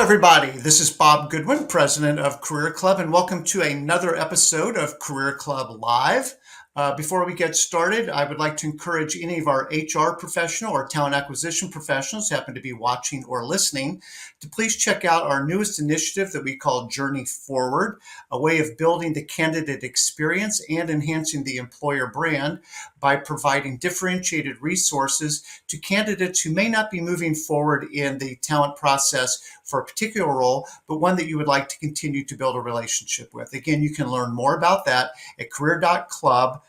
everybody. This is Bob Goodwin, president of Career Club, and welcome to another episode of Career Club Live. Before we get started, I would like to encourage any of our HR professional or talent acquisition professionals who happen to be watching or listening to please check out our newest initiative that we call Journey Forward, a way of building the candidate experience and enhancing the employer brand by providing differentiated resources to candidates who may not be moving forward in the talent process for a particular role, but one that you would like to continue to build a relationship with. Again, you can learn more about that at career.club,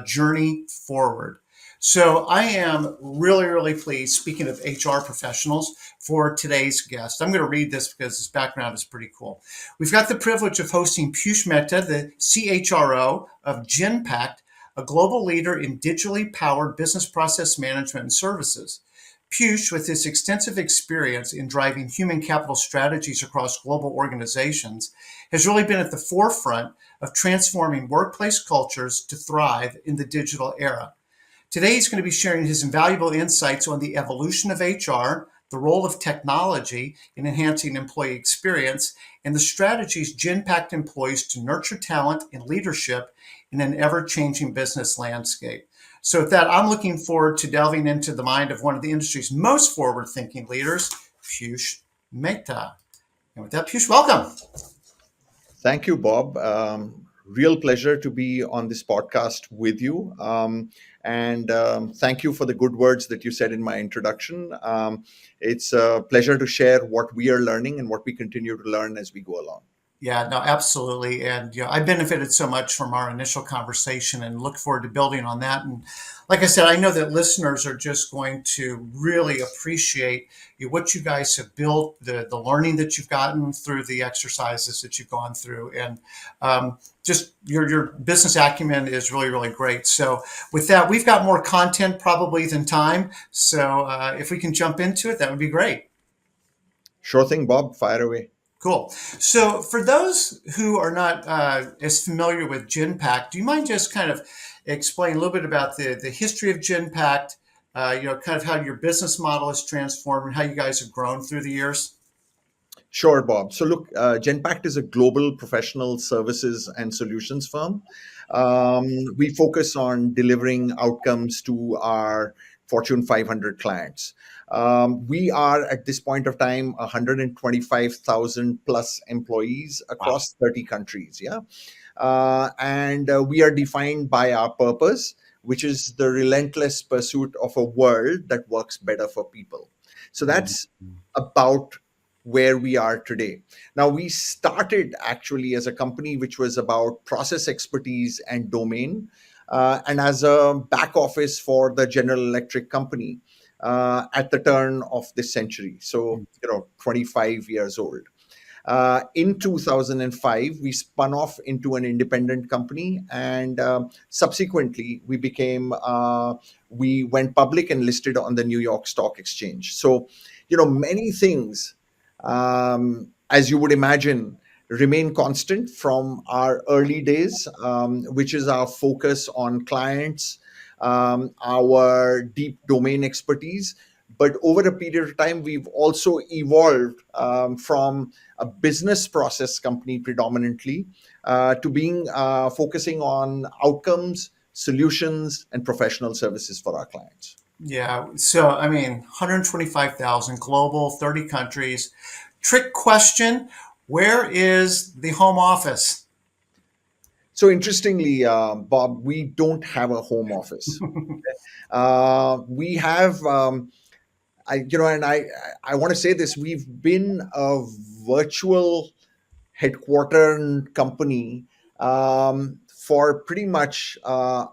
Journey Forward. So I am really pleased, speaking of HR professionals, for today's guest. I'm going to read this because his background is pretty cool. We've got the privilege of hosting Piyush Mehta, the CHRO of Genpact, a global leader in digitally powered business process management and services. Piyush, with his extensive experience in driving human capital strategies across global organizations, has really been at the forefront of transforming workplace cultures to thrive in the digital era. Today, he's going to be sharing his invaluable insights on the evolution of HR, the role of technology in enhancing employee experience, and the strategies Genpact employs to nurture talent and leadership in an ever-changing business landscape. So with that, I'm looking forward to delving into the mind of one of the industry's most forward-thinking leaders, Piyush Mehta. And with that, Piyush, welcome. Thank you, Bob. Real pleasure to be on this podcast with you. And thank you for the good words that you said in my introduction. It's a pleasure to share what we are learning and what we continue to learn as we go along. Yeah, no, absolutely. And I benefited so much from our initial conversation and look forward to building on that. And like I said, I know that listeners are just going to really appreciate what you guys have built, the learning that you've gotten through the exercises that you've gone through. And just your business acumen is really great. So with that, we've got more content probably than time. So if we can jump into it, that would be great. Sure thing, Bob. Fire away. Cool. So for those who are not as familiar with Genpact, do you mind just kind of explain a little bit about the history of Genpact, kind of how your business model has transformed and how you guys have grown through the years? Sure, Bob. So look, Genpact is a global professional services and solutions firm. We focus on delivering outcomes to our Fortune 500 clients. We are at this point of time 125,000 plus employees across 30 countries. Yeah. And we are defined by our purpose, which is the relentless pursuit of a world that works better for people. So that's about where we are today. Now, we started actually as a company which was about process expertise and domain, and as a back office for the General Electric company at the turn of this century. So, 25 years old. In 2005, we spun off into an independent company, and subsequently we went public and listed on the New York Stock Exchange. So, many things, as you would imagine, remain constant from our early days, which is our focus on clients, our deep domain expertise. But over a period of time, we've also evolved from a business process company predominantly to being focusing on outcomes, solutions, and professional services for our clients. Yeah. So, 125,000 global, 30 countries. Trick question. Where is the home office? So interestingly, Bob, we don't have a home office. We have, I want to say this, we've been a virtual headquartered company for pretty much the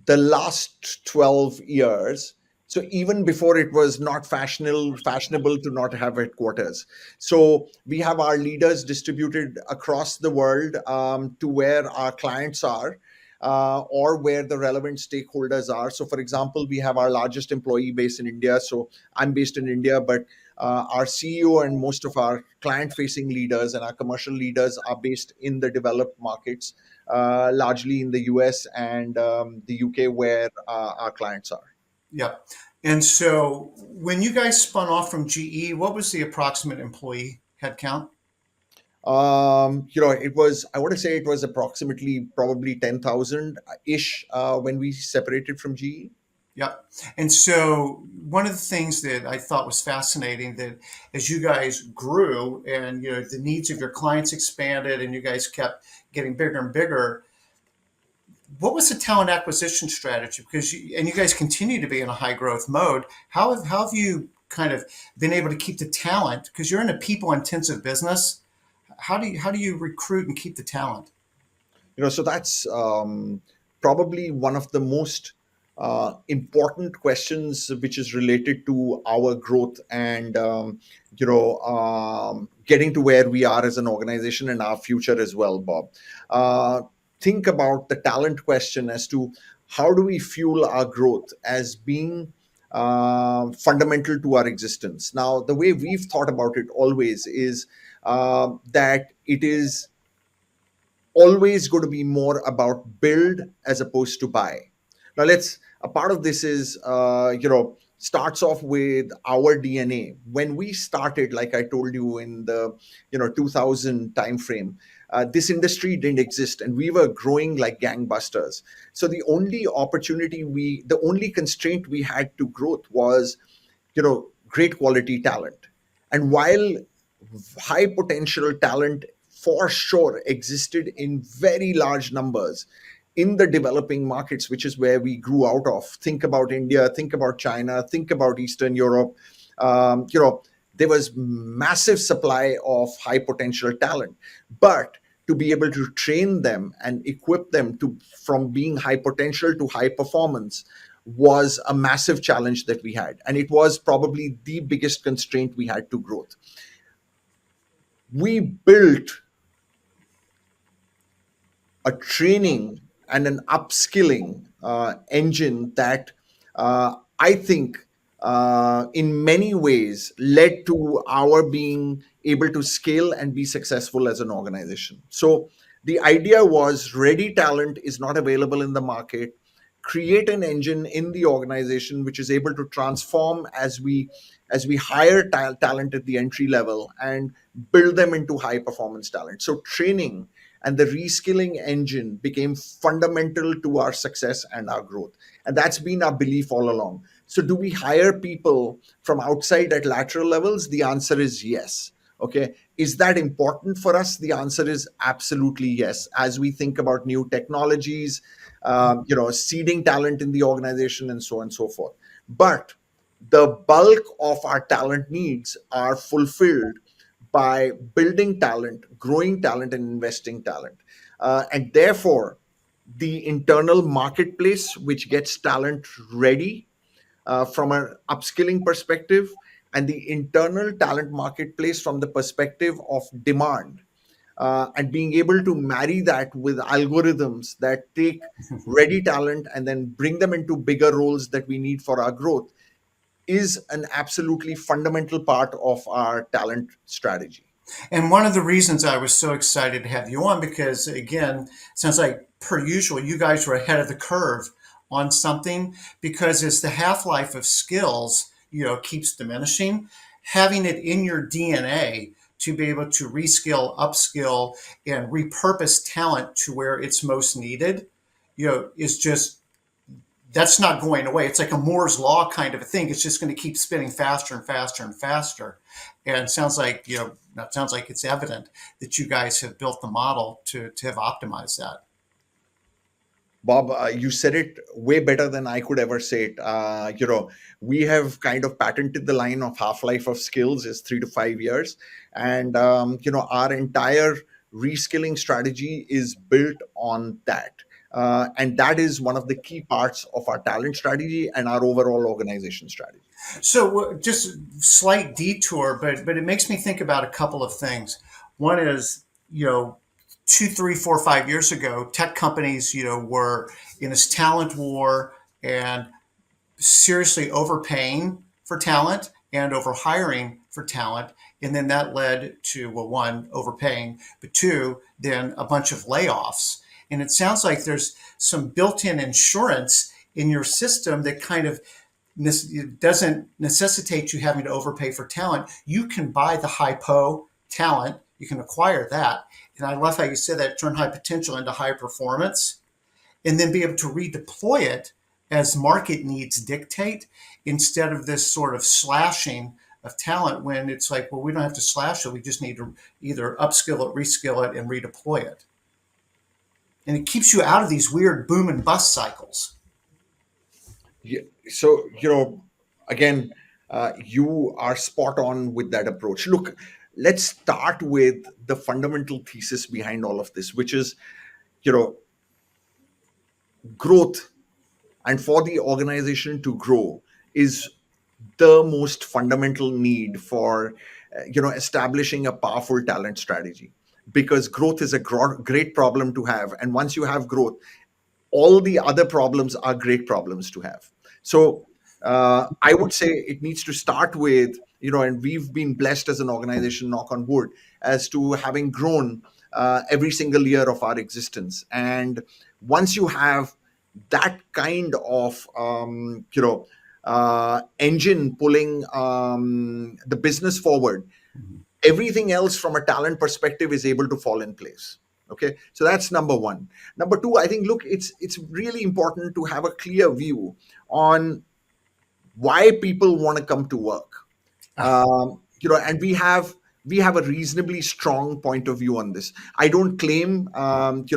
last 12 years. So even before it was not fashionable to not have headquarters. So we have our leaders distributed across the world to where our clients are or where the relevant stakeholders are. So for example, we have our largest employee base in India. So I'm based in India, but our CEO and most of our client-facing leaders and our commercial leaders are based in the developed markets, largely in the US and the UK, where our clients are. Yep. And so when you guys spun off from GE, what was the approximate employee headcount? It was, I want to say it was approximately probably 10,000 ish when we separated from GE. Yep. And so one of the things that I thought was fascinating that as you guys grew and the needs of your clients expanded and you guys kept getting bigger and bigger, what was the talent acquisition strategy? Because you guys continue to be in a high growth mode. How have you kind of been able to keep the talent? Because you're in a people intensive business. How do you recruit and keep the talent? So that's probably one of the most important questions which is related to our growth and getting to where we are as an organization and our future as well, Bob. uh, think about the talent question as to how do we fuel our growth as being fundamental to our existence. Now, the way we've thought about it always is that it is always going to be more about build as opposed to buy. Now, let's a part of this is starts off with our DNA. When we started, like I told you, in the 2000 time frame, this industry didn't exist and we were growing like gangbusters. So the only constraint we had to growth was great quality talent. And while high potential talent for sure existed in very large numbers in the developing markets, which is where we grew out of. Think about India, think about China, think about Eastern Europe. There was massive supply of high potential talent, but to be able to train them and equip them to from being high potential to high performance was a massive challenge that we had, and it was probably the biggest constraint we had to growth. We built a training and an upskilling engine that I think in many ways led to our being able to scale and be successful as an organization. So the idea was ready talent is not available in the market. Create an engine in the organization which is able to transform as we hire talent at the entry level and build them into high performance talent. So training and the reskilling engine became fundamental to our success and our growth. And that's been our belief all along. So, do we hire people from outside at lateral levels? The answer is yes. Okay. Is that important for us? The answer is absolutely yes. As we think about new technologies, seeding talent in the organization, and so on and so forth. But the bulk of our talent needs are fulfilled by building talent, growing talent, and investing talent. And therefore, the internal marketplace, which gets talent ready from an upskilling perspective, and the internal talent marketplace from the perspective of demand, and being able to marry that with algorithms that take ready talent and then bring them into bigger roles that we need for our growth is an absolutely fundamental part of our talent strategy. And one of the reasons I was so excited to have you on, because again, sounds like per usual, you guys were ahead of the curve on something because as the half-life of skills, keeps diminishing, having it in your DNA to be able to reskill, upskill, and repurpose talent to where it's most needed, is just that's not going away. It's like a Moore's law kind of a thing. It's just going to keep spinning faster and faster and faster. And it sounds like, that sounds like it's evident that you guys have built the model to have optimized that. Bob, you said it way better than I could ever say it. We have kind of patented the line of half life of skills is 3 to 5 years, and our entire reskilling strategy is built on that, and that is one of the key parts of our talent strategy and our overall organization strategy. So just slight detour, but it makes me think about a couple of things. One is, 2, 3, 4, 5 years ago, tech companies, were in this talent war and seriously overpaying for talent and over hiring for talent. And then that led to, well, one, overpaying, but two, then a bunch of layoffs. And it sounds like there's some built in insurance in your system that kind of it doesn't necessitate you having to overpay for talent. You can buy the hypo talent, you can acquire that. And I love how you said that, turn high potential into high performance, and then be able to redeploy it as market needs dictate, instead of this sort of slashing of talent when it's like, well, we don't have to slash it. We just need to either upskill it, reskill it, and redeploy it. And it keeps you out of these weird boom and bust cycles. Yeah, so, again, you are spot on with that approach. Look, let's start with the fundamental thesis behind all of this, which is, you know, growth, and for the organization to grow is the most fundamental need for establishing a powerful talent strategy, because growth is a great problem to have, and once you have growth, all the other problems are great problems to have. So I would say it needs to start with, and we've been blessed as an organization, knock on wood, as to having grown every single year of our existence. And once you have that kind of engine pulling the business forward, everything else from a talent perspective is able to fall in place. Okay, so that's number one. Number two, I think, look, it's really important to have a clear view on why people want to come to work. And we have a reasonably strong point of view on this. I don't claim to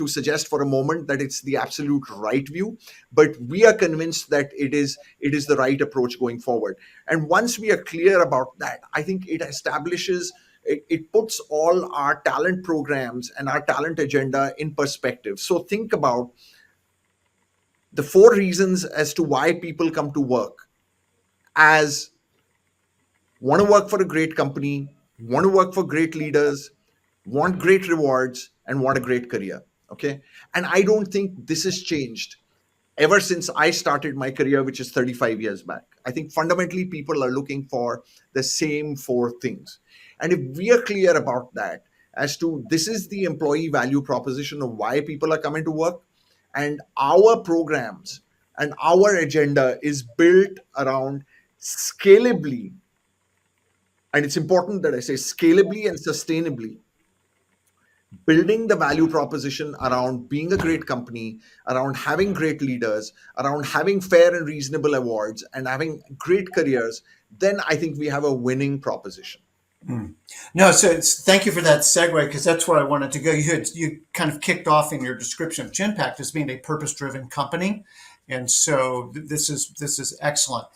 suggest for a moment that it's the absolute right view, but we are convinced that it is the right approach going forward. And once we are clear about that, I think it puts all our talent programs and our talent agenda in perspective. So think about the four reasons as to why people come to work as: want to work for a great company, want to work for great leaders, want great rewards, and want a great career. Okay. And I don't think this has changed ever since I started my career, which is 35 years back. I think fundamentally people are looking for the same four things. And if we are clear about that, as to this is the employee value proposition of why people are coming to work, and our programs and our agenda is built around scalably, and it's important that I say scalably and sustainably, building the value proposition around being a great company, around having great leaders, around having fair and reasonable awards, and having great careers, then I think we have a winning proposition. No, so thank you for that segue, because that's where I wanted to go. You kind of kicked off in your description of Genpact as being a purpose-driven company, and so this is excellent.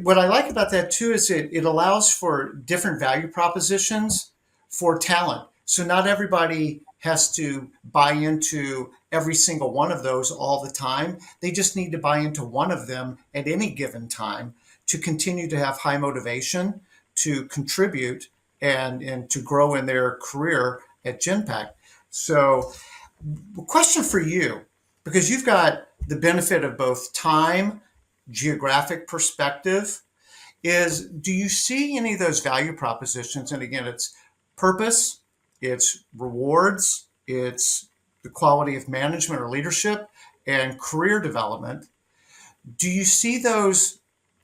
What I like about that too is it allows for different value propositions for talent. So not everybody has to buy into every single one of those all the time. They just need to buy into one of them at any given time to continue to have high motivation, to contribute, and to grow in their career at Genpact. So, question for you, because you've got the benefit of both time, geographic perspective, is do you see any of those value propositions? And again, it's purpose, it's rewards, it's the quality of management or leadership, and career development. Do you see those,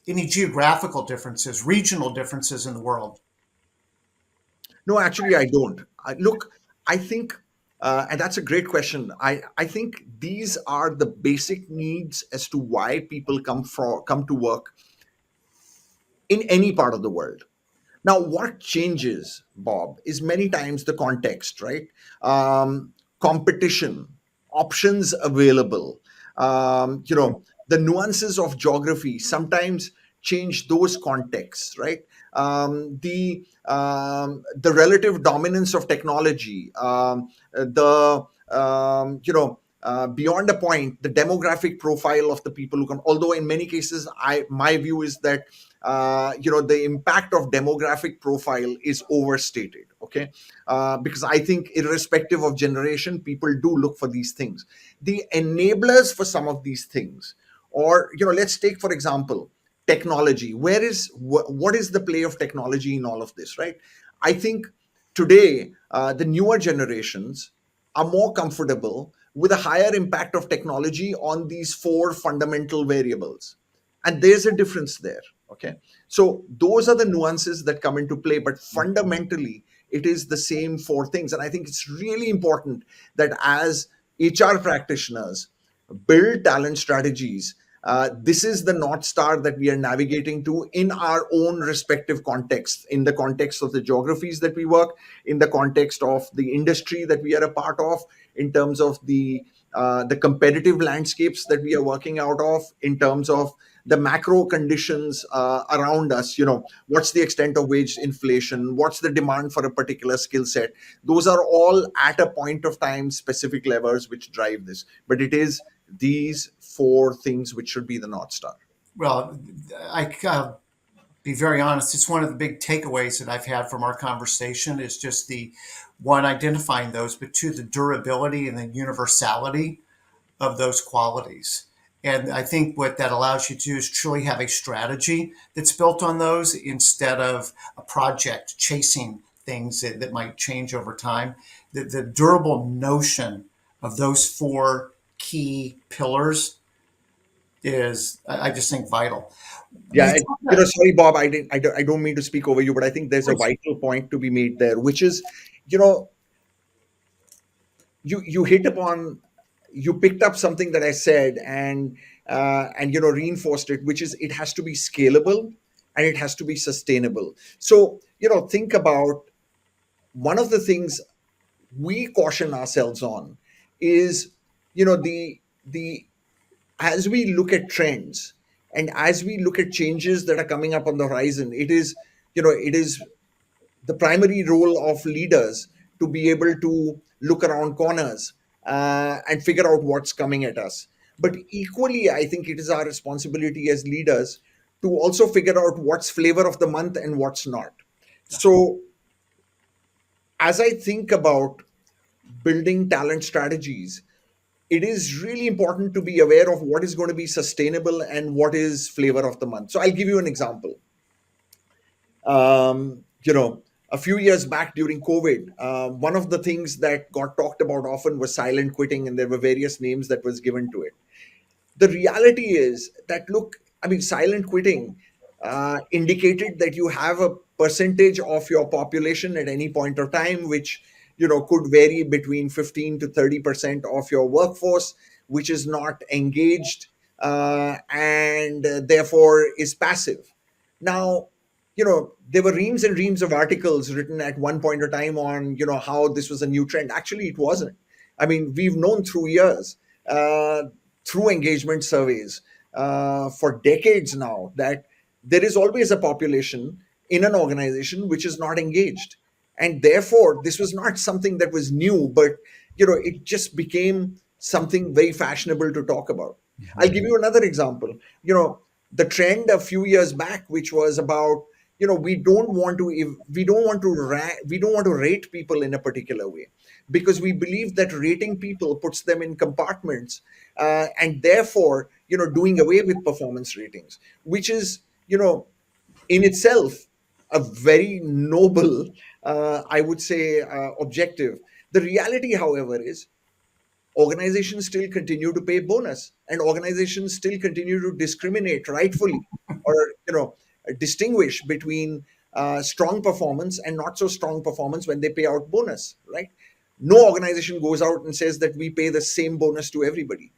any geographical differences, regional differences in the world? No, actually, I don't. Look, I think, and that's a great question. I think these are the basic needs as to why people come to work in any part of the world. Now, what changes, Bob, is many times the context, right? Competition, options available, the nuances of geography sometimes change those contexts, right? The relative dominance of technology, the beyond a point, the demographic profile of the people who come. Although in many cases, my view is that the impact of demographic profile is overstated. Okay, because I think irrespective of generation, people do look for these things. The enablers for some of these things, or let's take for example technology. What is the play of technology in all of this, right? I think today the newer generations are more comfortable with a higher impact of technology on these four fundamental variables. And there's a difference there. Okay. So those are the nuances that come into play, but fundamentally, it is the same four things. And I think it's really important that as HR practitioners build talent strategies, this is the North Star that we are navigating to in our own respective contexts, in the context of the geographies that we work, in the context of the industry that we are a part of, in terms of the competitive landscapes that we are working out of, in terms of the macro conditions around us. What's the extent of wage inflation, what's the demand for a particular skill set. Those are all at a point of time specific levers which drive this, but it is these four things which should be the North Star. Well, I be very honest. It's one of the big takeaways that I've had from our conversation is just the one, identifying those, but two, the durability and the universality of those qualities. And I think what that allows you to do is truly have a strategy that's built on those instead of a project chasing things that might change over time. The durable notion of those four key pillars is, I just think, vital. Yeah, You and, talked about, sorry, Bob, I don't mean to speak over you, but I think there's a vital point to be made there, which is, you know, you hit upon, you picked up something that I said, and reinforced it, which is it has to be scalable and it has to be sustainable. So think about one of the things we caution ourselves on is the as we look at trends and as we look at changes that are coming up on the horizon, it is the primary role of leaders to be able to look around corners and figure out what's coming at us. But equally, I think it is our responsibility as leaders to also figure out what's flavor of the month and what's not. So, as I think about building talent strategies, it is really important to be aware of what is going to be sustainable and what is flavor of the month. So, I'll give you an example. A few years back during COVID, one of the things that got talked about often was silent quitting, and there were various names that was given to it. The reality is that, look, I mean, silent quitting indicated that you have a percentage of your population at any point of time which could vary between 15 to 30% of your workforce which is not engaged, and therefore is passive. Now, there were reams and reams of articles written at one point of time on how this was a new trend. Actually, it wasn't. I mean, we've known through years, uh, through engagement surveys, for decades now, that there is always a population in an organization which is not engaged. And therefore, this was not something that was new, but it just became something very fashionable to talk about. I'll give you another example. The trend a few years back, which was about we don't want to rate people in a particular way, because we believe that rating people puts them in compartments, and therefore doing away with performance ratings, which is in itself a very noble, I would say, objective. The reality, however, is organizations still continue to pay bonus, and organizations still continue to discriminate, rightfully, or distinguish between strong performance and not so strong performance when they pay out bonus, right? No organization goes out and says that we pay the same bonus to everybody,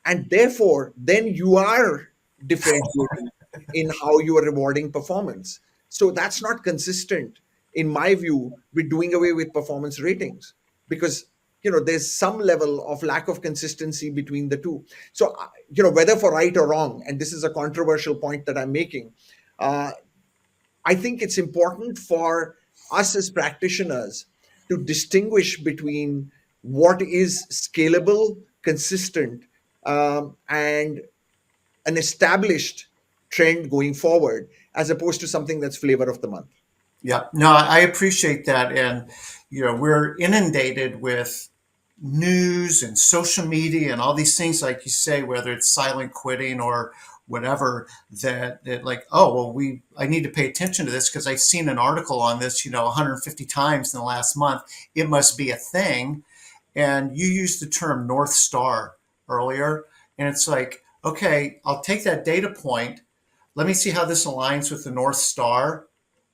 and therefore then you are differentiating in how you are rewarding performance. So that's not consistent, in my view, with doing away with performance ratings, because there's some level of lack of consistency between the two. So whether for right or wrong, and this is a controversial point that I'm making, uh, I think it's important for us as practitioners to distinguish between what is scalable, consistent, and an established trend going forward, as opposed to something that's flavor of the month. yeah, no, I appreciate that. And, we're inundated with news and social media and all these things, like you say, whether it's silent quitting or whatever, that like, oh, well, I need to pay attention to this because I've seen an article on this, 150 times in the last month. It must be a thing. And you used the term North Star earlier. And it's like, okay, I'll take that data point. Let me see how this aligns with the North Star.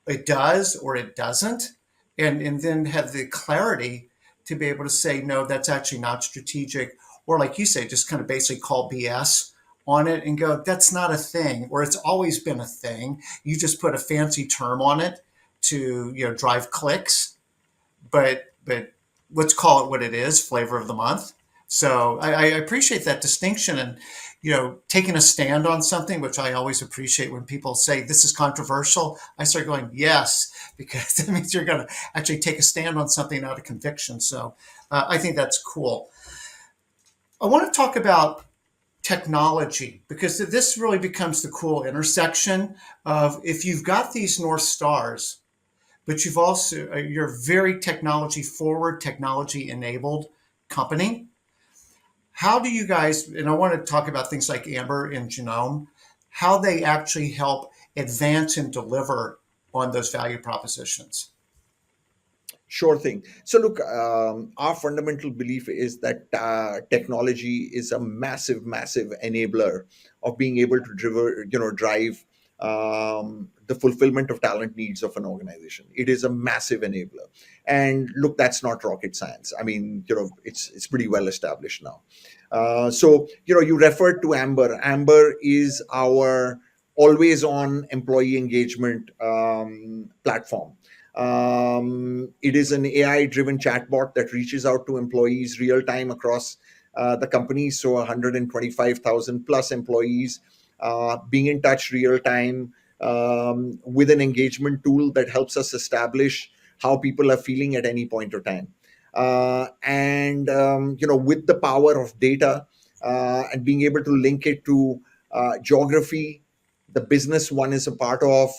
It does or it doesn't. And then have the clarity to be able to say, no, that's actually not strategic. Or like you say, just kind of basically call BS on it and go, that's not a thing, or it's always been a thing. You just put a fancy term on it to, drive clicks, but let's call it what it is, flavor of the month. So I appreciate that distinction, and taking a stand on something, which I always appreciate when people say this is controversial. I start going yes, because that means you're going to actually take a stand on something out of conviction. So I think that's cool. I want to talk about technology, because this really becomes the cool intersection of, if you've got these North Stars, but you're very technology forward, technology enabled company. How do you guys, and I want to talk about things like Amber and Genome, how they actually help advance and deliver on those value propositions? Sure thing. So, look, our fundamental belief is that technology is a massive, massive enabler of being able to drive the fulfillment of talent needs of an organization. It is a massive enabler, and look, that's not rocket science. I mean, it's pretty well established now. So, you referred to Amber. Amber is our always-on employee engagement platform. It is an AI-driven chatbot that reaches out to employees real time across the company. So 125,000 plus employees being in touch real time with an engagement tool that helps us establish how people are feeling at any point of time. With the power of data and being able to link it to geography, the business one is a part of,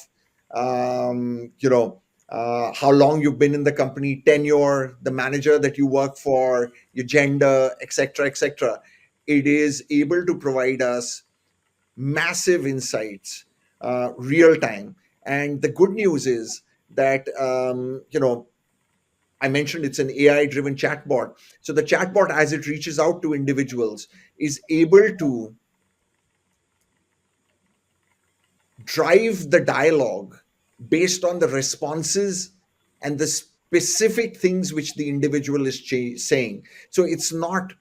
how long you've been in the company, tenure, the manager that you work for, your gender, etc., etc. It is able to provide us massive insights, real time. And the good news is that I mentioned it's an AI driven chatbot. So the chatbot, as it reaches out to individuals, is able to drive the dialogue based on the responses and the specific things which the individual is saying. So it's not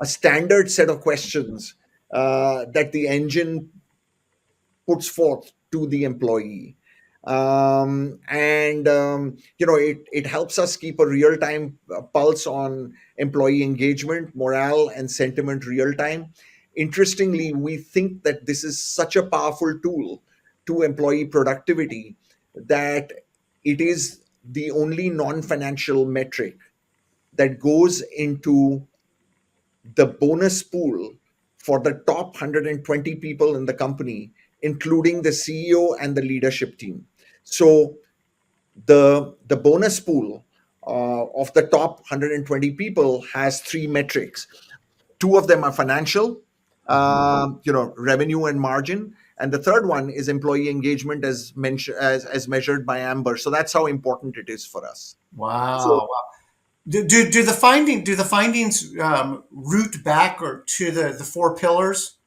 a standard set of questions that the engine puts forth to the employee. It helps us keep a real time pulse on employee engagement, morale, and sentiment real time. Interestingly, we think that this is such a powerful tool to employee productivity that it is the only non financial metric that goes into the bonus pool for the top 120 people in the company, including the CEO and the leadership team. So the bonus pool of the top 120 people has three metrics. Two of them are financial, revenue and margin, and the third one is employee engagement as mentioned as measured by Amber. So that's how important it is for us. So Wow. Wow. Do the findings root back or to the four pillars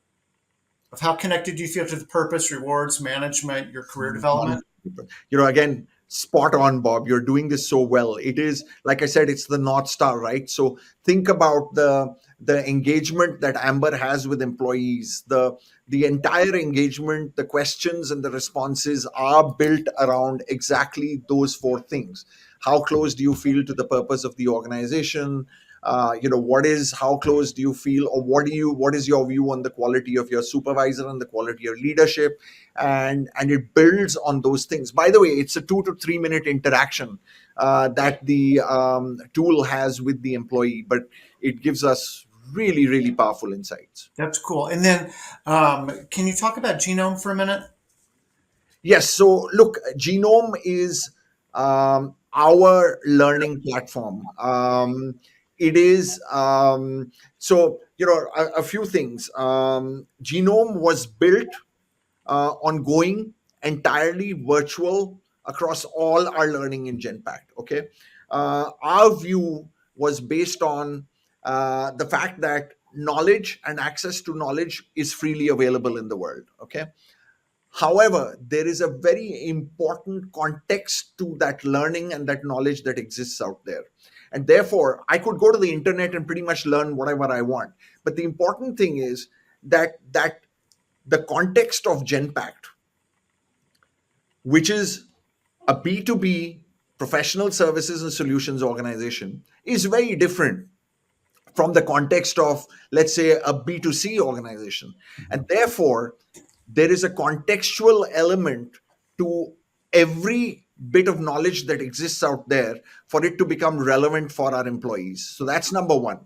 of how connected do you feel to the purpose, rewards, management, your career development? again, spot on, Bob. You're doing this so well. It is, like I said, it's the North Star, right? So think about the engagement that Amber has with employees. The entire engagement, the questions and the responses are built around exactly those four things. How close do you feel to the purpose of the organization? How close do you feel, or what is your view on the quality of your supervisor and the quality of leadership? And it builds on those things. By the way, it's a 2 to 3 minute interaction that the tool has with the employee, but it gives us really, really powerful insights. That's cool. And then, can you talk about Genome for a minute? Yes. So look, Genome is our learning platform. It is a few things. Genome was built on going entirely virtual across all our learning in Genpact. Okay, our view was based on the fact that knowledge and access to knowledge is freely available in the world. Okay. However, there is a very important context to that learning and that knowledge that exists out there. And therefore, I could go to the internet and pretty much learn whatever I want. But the important thing is that the context of Genpact, which is a B2B professional services and solutions organization, is very different from the context of, let's say, a B2C organization. And therefore, there is a contextual element to every bit of knowledge that exists out there for it to become relevant for our employees. So that's number one.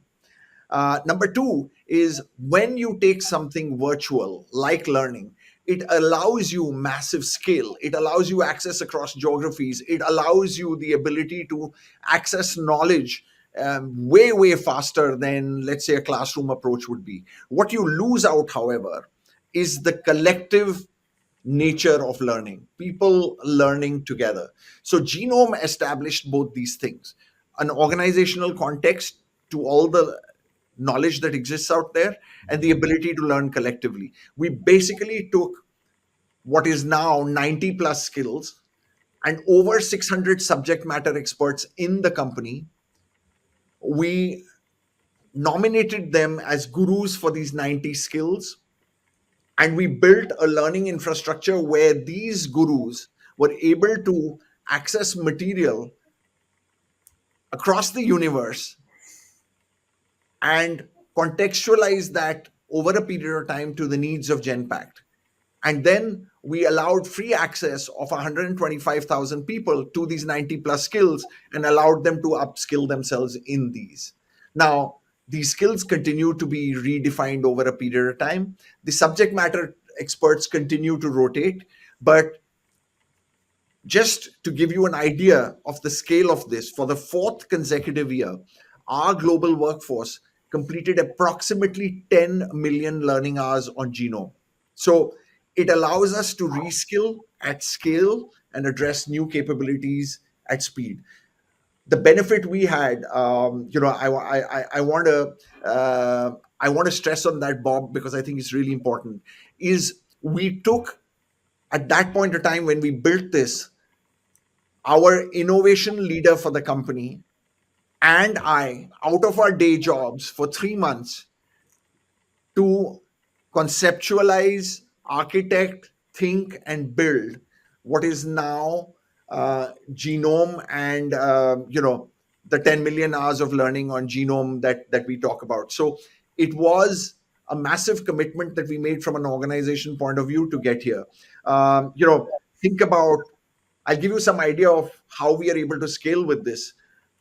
Number two is when you take something virtual like learning, it allows you massive scale. It allows you access across geographies. It allows you the ability to access knowledge way, way faster than, let's say, a classroom approach would be. What you lose out, however, is the collective nature of learning, people learning together. So, Genome established both these things, an organizational context to all the knowledge that exists out there and the ability to learn collectively. We basically took what is now 90 plus skills and over 600 subject matter experts in the company. We nominated them as gurus for these 90 skills, and we built a learning infrastructure where these gurus were able to access material across the universe and contextualize that over a period of time to the needs of Genpact. And then we allowed free access of 125,000 people to these 90 plus skills and allowed them to upskill themselves in these. Now, these skills continue to be redefined over a period of time. The subject matter experts continue to rotate, but just to give you an idea of the scale of this, for the fourth consecutive year, our global workforce completed approximately 10 million learning hours on Genome. So it allows us to reskill at scale and address new capabilities at speed. The benefit we had, I want to stress on that, Bob, because I think it's really important. Is we took at that point of time when we built this, our innovation leader for the company and I, out of our day jobs for 3 months, to conceptualize, architect, think, and build what is now Genome and the 10 million hours of learning on Genome that we talk about. So it was a massive commitment that we made from an organization point of view to get here. Think about. I'll give you some idea of how we are able to scale with this.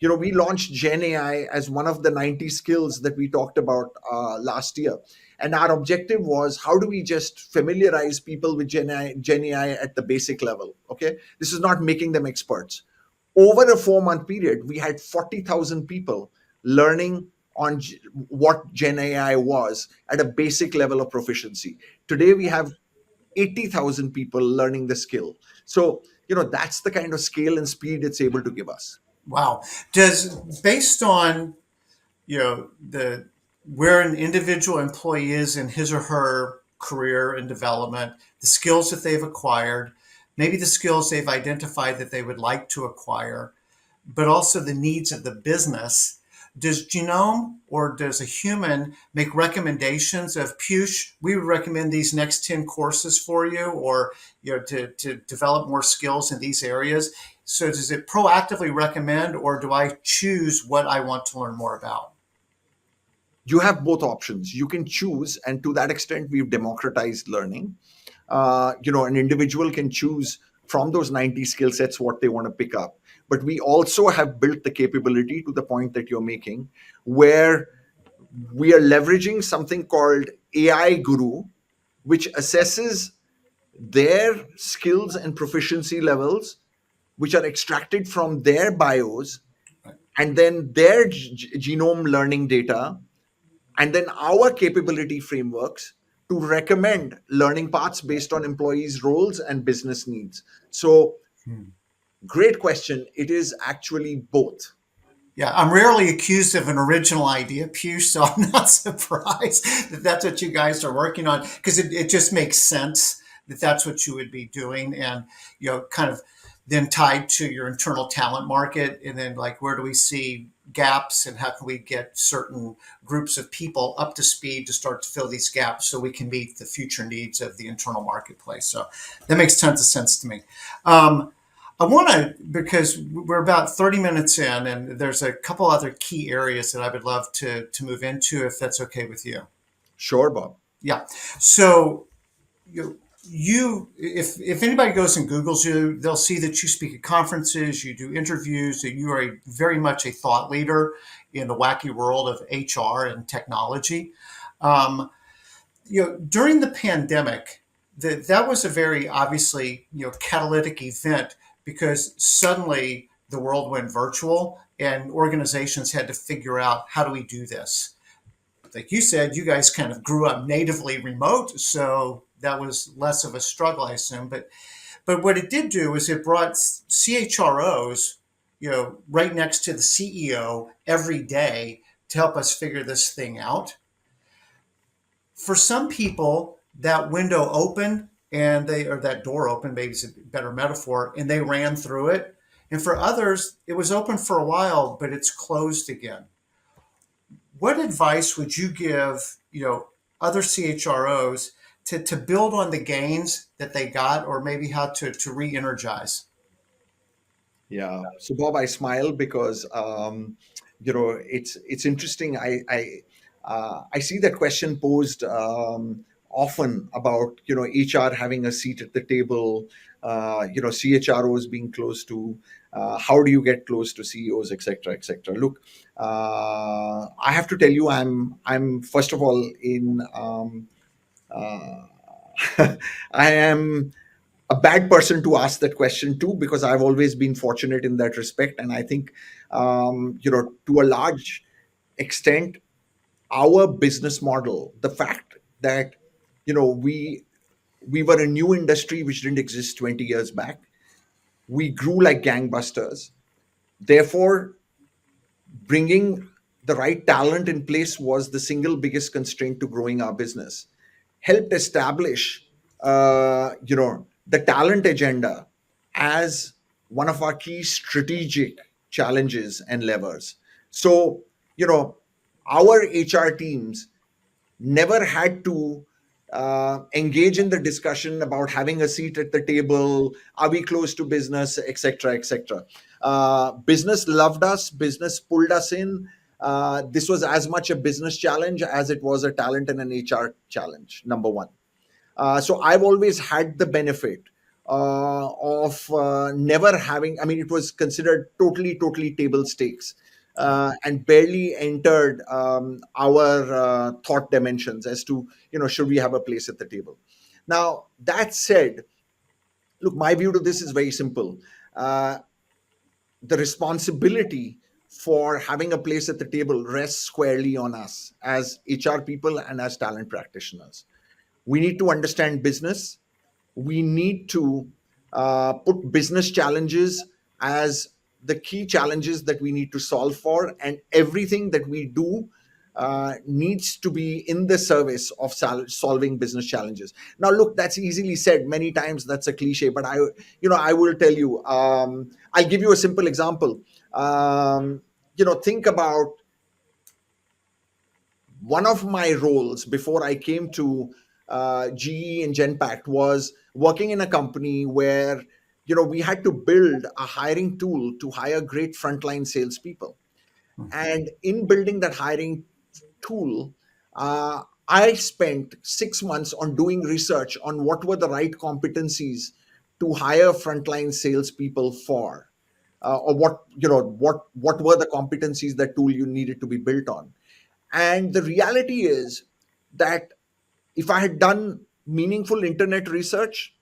We launched Gen AI as one of the 90 skills that we talked about last year. And our objective was, how do we just familiarize people with Gen AI at the basic level? Okay. This is not making them experts. Over a 4-month period, we had 40,000 people learning on what Gen AI was at a basic level of proficiency. Today, we have 80,000 people learning the skill. So, that's the kind of scale and speed it's able to give us. Wow. Does based on the where an individual employee is in his or her career and development, the skills that they've acquired, maybe the skills they've identified that they would like to acquire, but also the needs of the business. Does Genome or does a human make recommendations of, Piyush, we would recommend these next 10 courses for you, or to develop more skills in these areas? So does it proactively recommend, or do I choose what I want to learn more about? You have both options. You can choose, and to that extent, we've democratized learning. An individual can choose from those 90 skill sets what they want to pick up. But we also have built the capability, to the point that you're making, where we are leveraging something called AI Guru, which assesses their skills and proficiency levels, which are extracted from their bios, and then their genome learning data, and then our capability frameworks to recommend learning paths based on employees' roles and business needs. So, great question. It is actually both. Yeah, I'm rarely accused of an original idea, Piyush, so I'm not surprised that that's what you guys are working on because it just makes sense that that's what you would be doing. And, kind of then tied to your internal talent market. And then, like, where do we see gaps and how can we get certain groups of people up to speed to start to fill these gaps so we can meet the future needs of the internal marketplace? So that makes tons of sense to me. Um, I want to, because we're about 30 minutes in, and there's a couple other key areas that I would love to move into, if that's okay with you. Sure, Bob. Yeah. So, if anybody goes and Googles you, they'll see that you speak at conferences, you do interviews, that you are very much a thought leader in the wacky world of HR and technology. Um, during the pandemic, that was a very obviously catalytic event because suddenly the world went virtual and organizations had to figure out how do we do this. Like you said, you guys kind of grew up natively remote, so that was less of a struggle, I assume. But what it did do is it brought CHROs, right next to the CEO every day to help us figure this thing out. For some people, that window opened and or that door opened, maybe is a better metaphor, and they ran through it. And for others, it was open for a while, but it's closed again. What advice would you give, other CHROs to build on the gains that they got, or maybe how to re-energize? Yeah. So Bob, I smile because it's interesting. I see that question posed often about HR having a seat at the table, CHROs being close to. How do you get close to CEOs, etc., etc. Look, I have to tell you, I'm first of all in. Uh, I am a bad person to ask that question to because I've always been fortunate in that respect, and I think to a large extent, our business model, the fact that we were a new industry which didn't exist 20 years back, we grew like gangbusters. Therefore, bringing the right talent in place was the single biggest constraint to growing our business. Helped establish the talent agenda as one of our key strategic challenges and levers. So our HR teams never had to engage in the discussion about having a seat at the table, are we close to business, etc., etc. Business loved us, business pulled us in. This was as much a business challenge as it was a talent and an HR challenge, number one. So I've always had the benefit of never having, I mean, it was considered totally table stakes and barely entered our thought dimensions as to, should we have a place at the table. Now, that said, look, my view to this is very simple. Uh, the responsibility for having a place at the table rests squarely on us as HR people and as talent practitioners. We need to understand business. We need to put business challenges as the key challenges that we need to solve for, and everything that we do needs to be in the service of solving business challenges. Now, look, that's easily said. Many times that's a cliche, but I will tell you. I'll give you a simple example. Think about one of my roles before I came to GE and Genpact was working in a company where we had to build a hiring tool to hire great frontline salespeople. And in building that hiring tool, I spent 6 months on doing research on what were the right competencies to hire frontline salespeople for, or what were the competencies that tool you needed to be built on. And the reality is that if I had done meaningful internet research,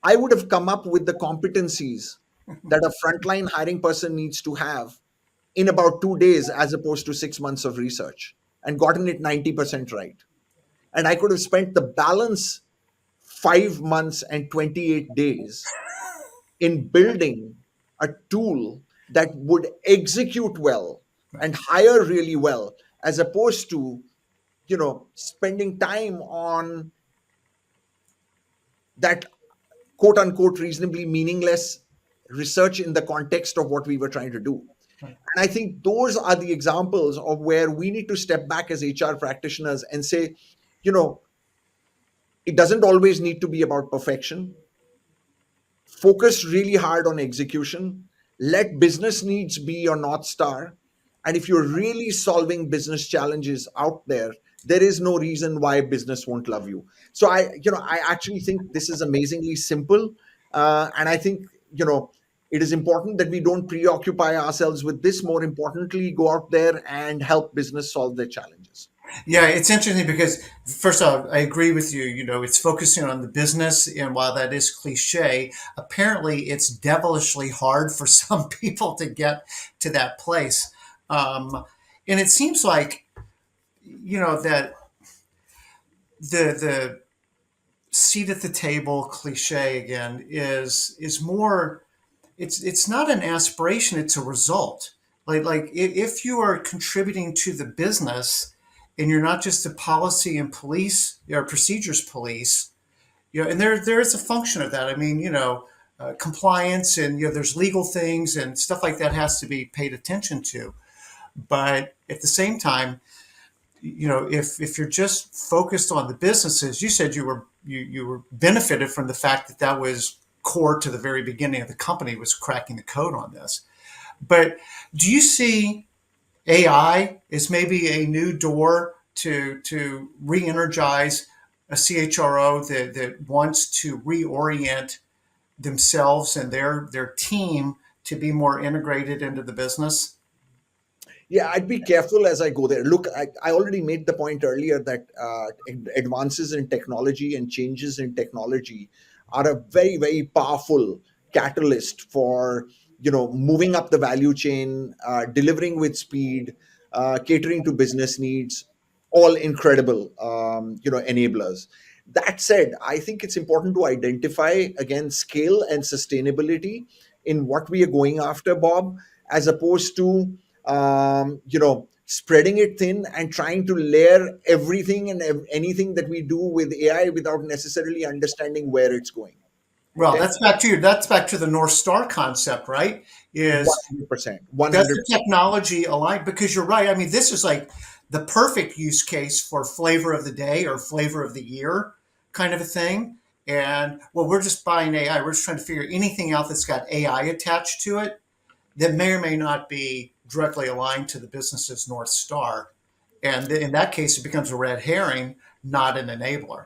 I would have come up with the competencies that a frontline hiring person needs to have in about 2 days as opposed to 6 months of research and gotten it 90% right. And I could have spent the balance 5 months and 28 days in building a tool that would execute well and hire really well, as opposed to spending time on that quote unquote reasonably meaningless research in the context of what we were trying to do. Right. And I think those are the examples of where we need to step back as HR practitioners and say, you know, it doesn't always need to be about perfection. Focus really hard on execution. Let business needs be your North Star. And if you're really solving business challenges out there, there is no reason why business won't love you. So I actually think this is amazingly simple. And I think, it is important that we don't preoccupy ourselves with this. More importantly, go out there and help business solve their challenges. Yeah, it's interesting because first off, I agree with you. It's focusing on the business, and while that is cliche, apparently it's devilishly hard for some people to get to that place. Um, and it seems like that the seat at the table cliche again is more. It's not an aspiration; it's a result. If you are contributing to the business, and you're not just a policy and police or procedures police, and there is a function of that. I mean, compliance, and there's legal things and stuff like that has to be paid attention to. But at the same time, if you're just focused on the businesses, you said you were benefited from the fact that that was core to the very beginning of the company, was cracking the code on this. But do you see AI as maybe a new door to re-energize a CHRO that wants to reorient themselves and their team to be more integrated into the business? Yeah, I'd be careful as I go there. Look, I already made the point earlier that advances in technology and changes in technology are a very, very powerful catalyst for moving up the value chain, delivering with speed, catering to business needs. All incredible, enablers. That said, I think it's important to identify again scale and sustainability in what we are going after, Bob, as opposed to spreading it thin and trying to layer everything and anything that we do with AI without necessarily understanding where it's going. Well, Okay, that's back to the North Star concept, right? Is 100%, one does hundred the technology align? Because you're right. I mean, this is like the perfect use case for flavor of the day or flavor of the year kind of a thing. And well, we're just buying AI. We're just trying to figure anything out that's got AI attached to it that may or may not be directly aligned to the business's North Star. And in that case, it becomes a red herring, not an enabler.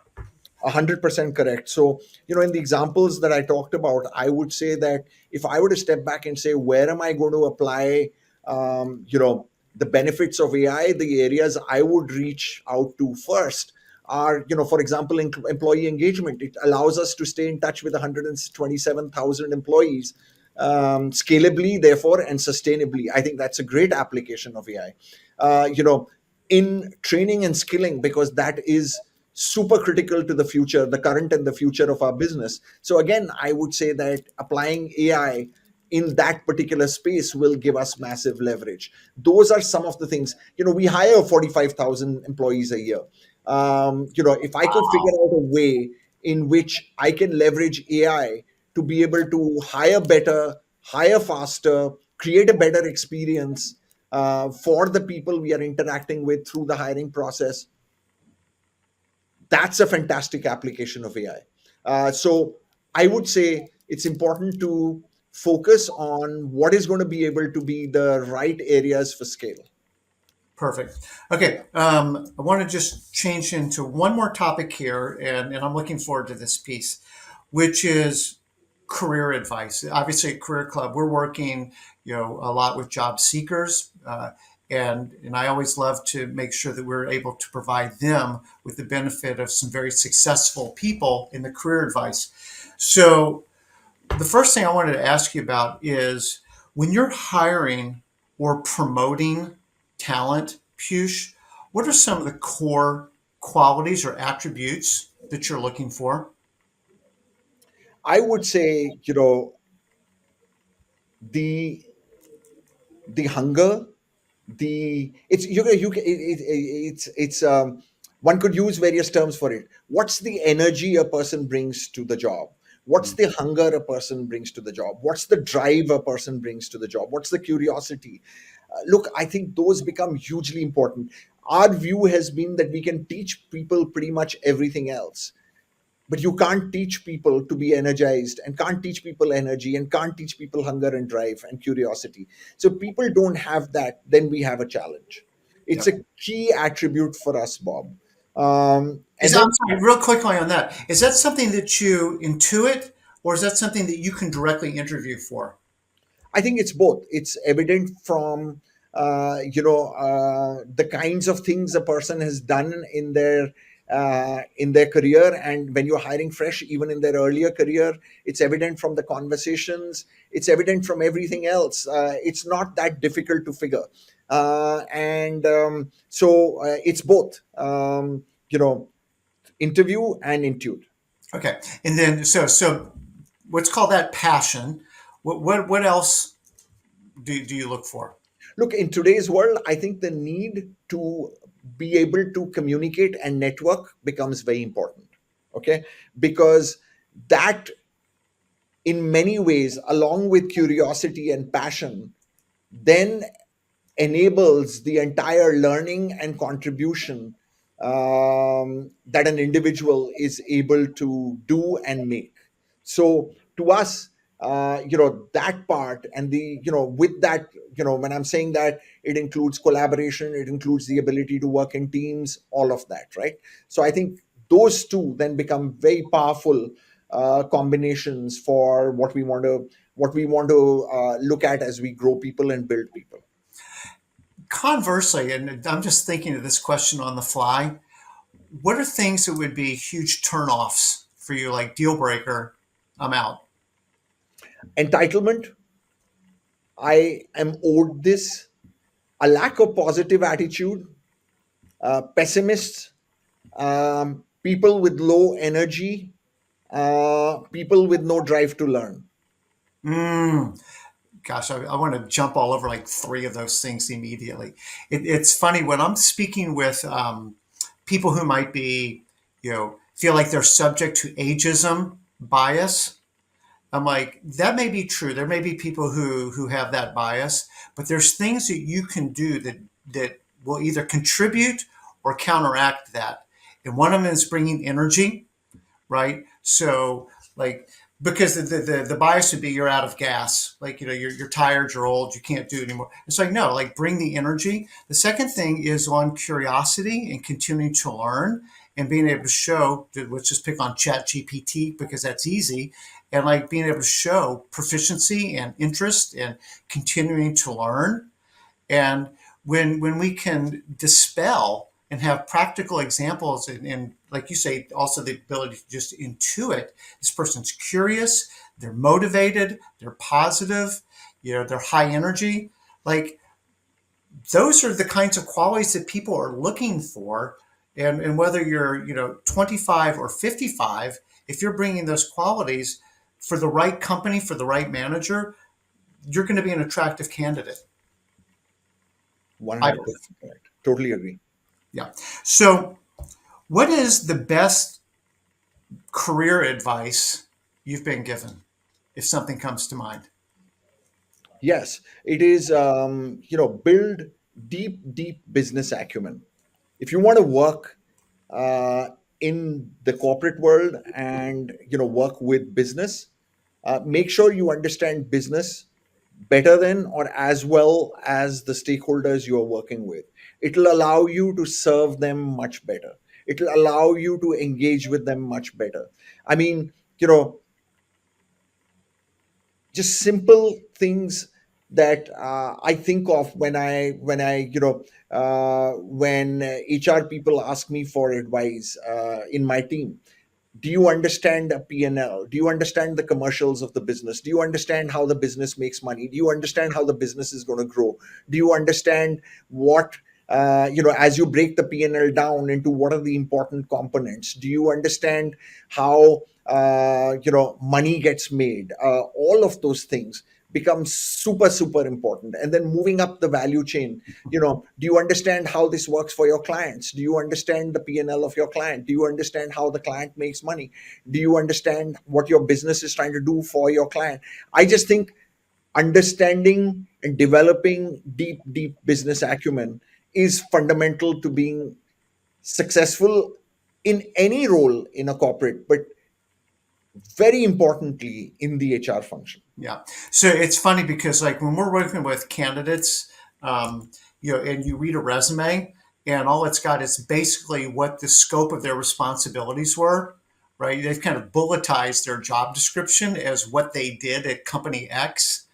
100% correct. So, in the examples that I talked about, I would say that if I were to step back and say, where am I going to apply, the benefits of AI, the areas I would reach out to first are, for example, employee engagement. It allows us to stay in touch with 127,000 employees scalably, therefore, and sustainably. I think that's a great application of AI. In training and skilling, because that is super critical to the future, the current and the future of our business. So again, I would say that applying AI in that particular space will give us massive leverage. Those are some of the things. We hire 45,000 employees a year. If I could figure out a way in which I can leverage AI to be able to hire better, hire faster, create a better experience for the people we are interacting with through the hiring process, that's a fantastic application of AI. So I would say it's important to focus on what is going to be able to be the right areas for scale. Perfect. Okay, I want to just change into one more topic here, and I'm looking forward to this piece, which is career advice. Obviously, at Career Club, we're working, a lot with job seekers, and I always love to make sure that we're able to provide them with the benefit of some very successful people in the career advice. So, the first thing I wanted to ask you about is when you're hiring or promoting talent, Piyush, what are some of the core qualities or attributes that you're looking for? I would say, the the hunger, the it's you it's one could use various terms for it. What's the energy a person brings to the job? What's the hunger a person brings to the job? What's the drive a person brings to the job? What's the curiosity? Look, I think those become hugely important. Our view has been that we can teach people pretty much everything else, but you can't teach people to be energized, and can't teach people energy, and can't teach people hunger and drive and curiosity. So people don't have that, then we have a challenge. It's Yep. a key attribute for us, Bob. Is And then I'm sorry, real quickly on that. Is that something that you intuit, or is that something that you can directly interview for? I think it's both. It's evident from the kinds of things a person has done in their career, and when you're hiring fresh, even in their earlier career, it's evident from the conversations. It's evident from everything else. It's not that difficult to figure, and so it's both. Interview and intuit. Okay, and then so let's call that passion. What else do you look for? Look, in today's world, I think the need to be able to communicate and network becomes very important. Okay. Because that, in many ways, along with curiosity and passion, then enables the entire learning and contribution that an individual is able to do and make. So to us, that part, and with that, when I'm saying that, it includes collaboration, it includes the ability to work in teams, all of that, right? So I think those two then become very powerful combinations for what we want to look at as we grow people and build people. Conversely, and I'm just thinking of this question on the fly, what are things that would be huge turnoffs for you, like deal breaker? I'm out. Entitlement, I am owed this, a lack of positive attitude, pessimists, people with low energy, people with no drive to learn. Mm, gosh, I want to jump all over like three of those things immediately. It's funny when I'm speaking with people who might be, feel like they're subject to ageism bias. I'm like, that may be true. There may be people who have that bias, but there's things that you can do that will either contribute or counteract that. And one of them is bringing energy, right? So like because the bias would be you're out of gas, like you're tired, you're old, you can't do it anymore. It's like no, like bring the energy. The second thing is on curiosity and continuing to learn and being able to show. Let's just pick on Chat GPT because that's easy, and like being able to show proficiency and interest and continuing to learn. And when we can dispel and have practical examples and like you say, also the ability to just intuit this person's curious, they're motivated, they're positive, they're high energy. Like those are the kinds of qualities that people are looking for. And whether you're 25 or 55, if you're bringing those qualities for the right company, for the right manager, you're going to be an attractive candidate. I believe. 100% correct. Totally agree. Yeah. So, what is the best career advice you've been given, if something comes to mind? Yes, it is, build deep business acumen. If you want to work in the corporate world and, work with business, make sure you understand business better than or as well as the stakeholders you are working with. It'll allow you to serve them much better. It'll allow you to engage with them much better. I mean, just simple things that I think of when HR people ask me for advice in my team. Do you understand a P&L? Do you understand the commercials of the business? Do you understand how the business makes money? Do you understand how the business is going to grow? Do you understand what, as you break the P&L down into what are the important components? Do you understand how money gets made? All of those things, becomes super, super important. And then moving up the value chain, do you understand how this works for your clients? Do you understand the P&L of your client? Do you understand how the client makes money? Do you understand what your business is trying to do for your client? I just think understanding and developing deep, deep business acumen is fundamental to being successful in any role in a corporate, but very importantly in the HR function. Yeah. So it's funny because like when we're working with candidates, um, and you read a resume and all it's got is basically what the scope of their responsibilities were, right? They've kind of bulletized their job description as what they did at company X.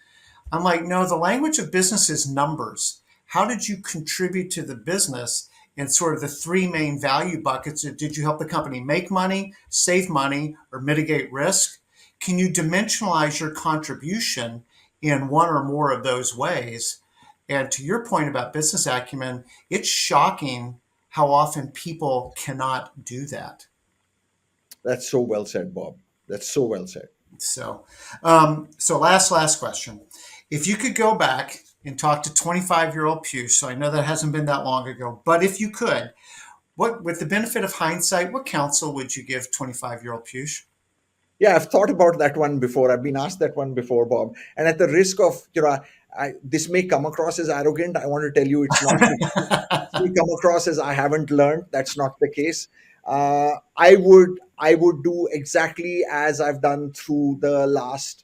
I'm like, no, the language of business is numbers. How did you contribute to the business? And sort of the three main value buckets. Did you help the company make money, save money, or mitigate risk? Can you dimensionalize your contribution in one or more of those ways? And to your point about business acumen, it's shocking how often people cannot do that. That's so well said, Bob. That's so well said. So last question. If you could go back and talk to 25-year-old Piyush, so I know that hasn't been that long ago, but if you could, what, with the benefit of hindsight, what counsel would you give 25-year-old Piyush? Yeah, I've thought about that one before. I've been asked that one before, Bob. And at the risk of, this may come across as arrogant. I want to tell you it's not. This may come across as I haven't learned. That's not the case. I would do exactly as I've done through the last,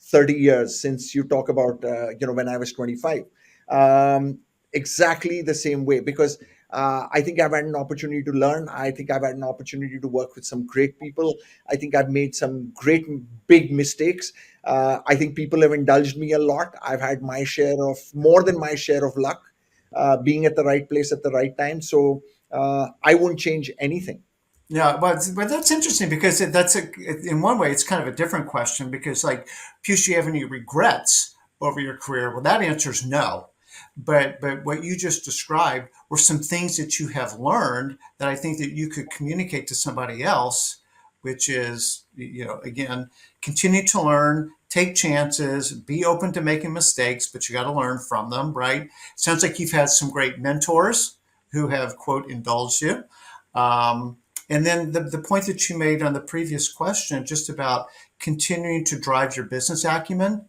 30 years since you talk about, when I was 25. Um, exactly the same way, because I think I've had an opportunity to learn. I think I've had an opportunity to work with some great people. I think I've made some great big mistakes. I think people have indulged me a lot. I've had my share of more than my share of luck, being at the right place at the right time. So I won't change anything. Yeah, but that's interesting because in one way it's kind of a different question because like, Piyush, do you have any regrets over your career? Well, that answer is no. But what you just described were some things that you have learned that I think that you could communicate to somebody else, which is, again, continue to learn, take chances, be open to making mistakes, but you got to learn from them, right? Sounds like you've had some great mentors who have, quote, indulged you. Um, and then the point that you made on the previous question, just about continuing to drive your business acumen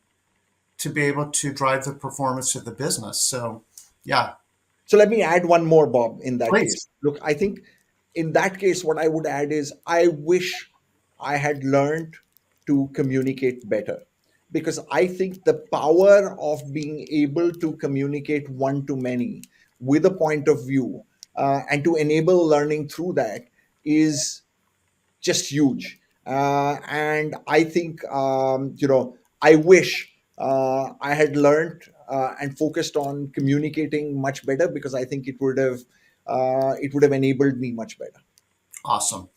to be able to drive the performance of the business. So, yeah, So let me add one more, Bob, in that please. case. Look, I think in that case, what I would add is I wish I had learned to communicate better, because I think the power of being able to communicate one to many with a point of view, and to enable learning through that is just huge. And I think, I wish I had learned and focused on communicating much better, because I think it would have enabled me much better. Awesome.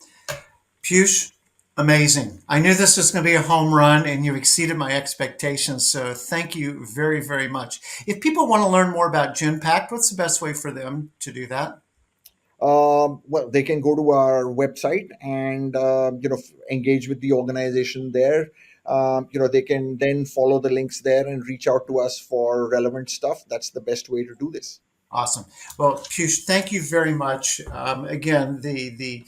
Piyush, amazing. I knew this was going to be a home run and you exceeded my expectations. So thank you very, very much. If people want to learn more about Genpact, what's the best way for them to do that? Well, they can go to our website and engage with the organization there. They can then follow the links there and reach out to us for relevant stuff. That's the best way to do this. Awesome. Well, Piyush, thank you very much. Again, the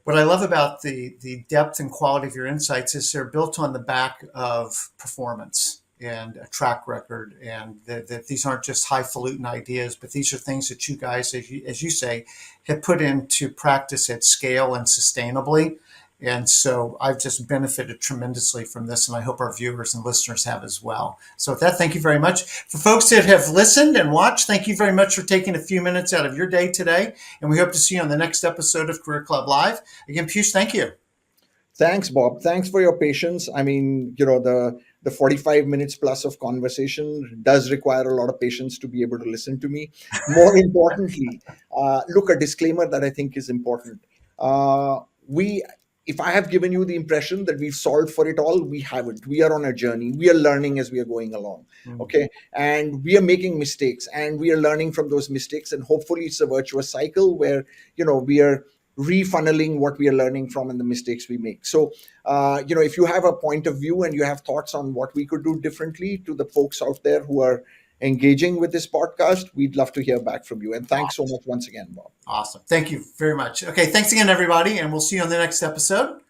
what I love about the depth and quality of your insights is they're built on the back of performance and a track record, and that these aren't just highfalutin ideas, but these are things that you guys, as you say, have put into practice at scale and sustainably. And so I've just benefited tremendously from this, and I hope our viewers and listeners have as well. So, with that, thank you very much. For folks that have listened and watched, thank you very much for taking a few minutes out of your day today. And we hope to see you on the next episode of Career Club Live. Again, Piyush, thank you. Thanks, Bob. Thanks for your patience. I mean, the 45 minutes plus of conversation does require a lot of patience to be able to listen to me. More importantly, look, a disclaimer that I think is important. We If I have given you the impression that we've solved for it all, we haven't. We are on a journey. We are learning as we are going along. Okay. And we are making mistakes and we are learning from those mistakes. And hopefully it's a virtuous cycle where, we are refunneling what we are learning from and the mistakes we make. So, if you have a point of view and you have thoughts on what we could do differently, to the folks out there who are engaging with this podcast, we'd love to hear back from you. And thanks so much once again, Bob. Awesome. Thank you very much. Okay. Thanks again, everybody. And we'll see you on the next episode.